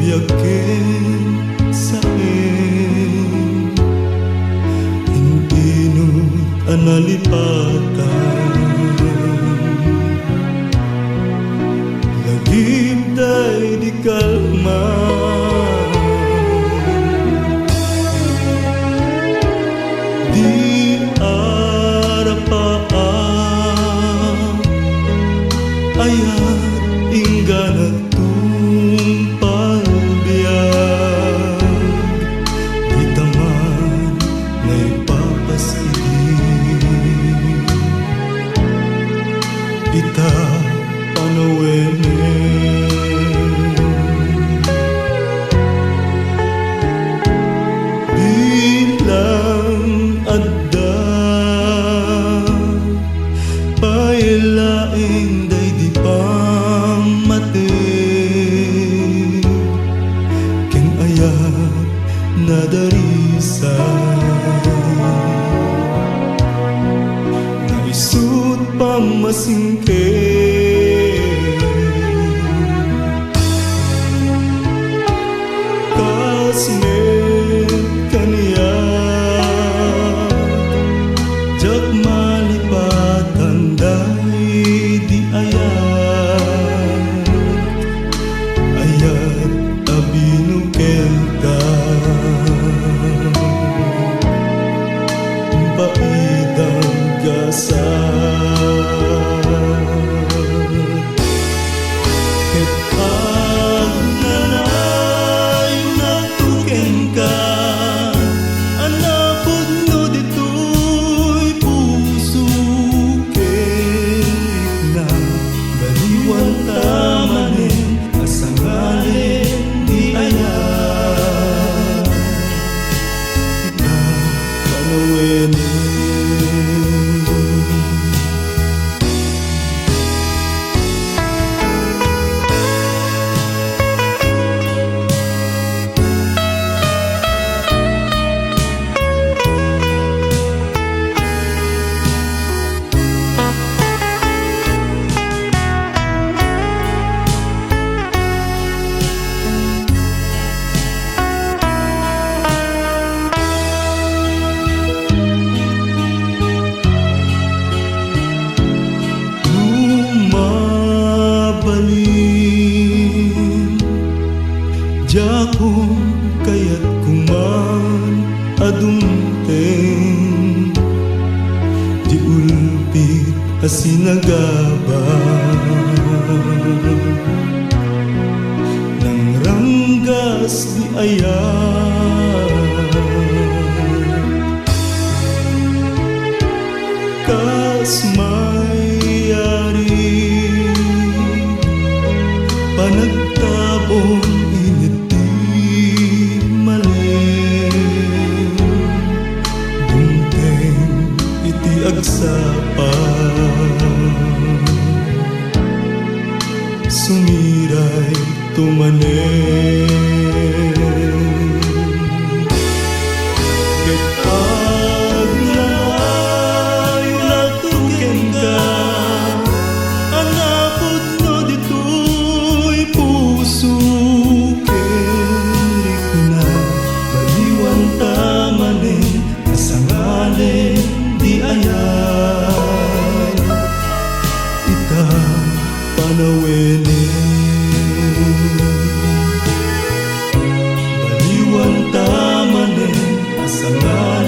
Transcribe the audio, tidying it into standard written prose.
yakin saen hintinut analipatan lagip day di kalma di arapaan ayat ingganat tumpal biag di taman na ipapasidi ita panawene bilang adda pailaing day di pamati ken ayat nadarisa naisut pamasingke kasmet kaniya jak malipatan day di ayat abinukel ka paidang gasa ket agnanay natuken ka anapod no ditoy puso kerik na baliwan tamanen asangalin di ayat ita panawene jakong kayat kuman adumteng di ulpit asinagaba nang ranggas di ayat kas mayari panagtabong agsapa sumiray tumanen ket agnayo natuken ka anapod no ditoy puso kerik na baliwan tamanen asangalin di ayat ita panawene baliwan tamanen asangalin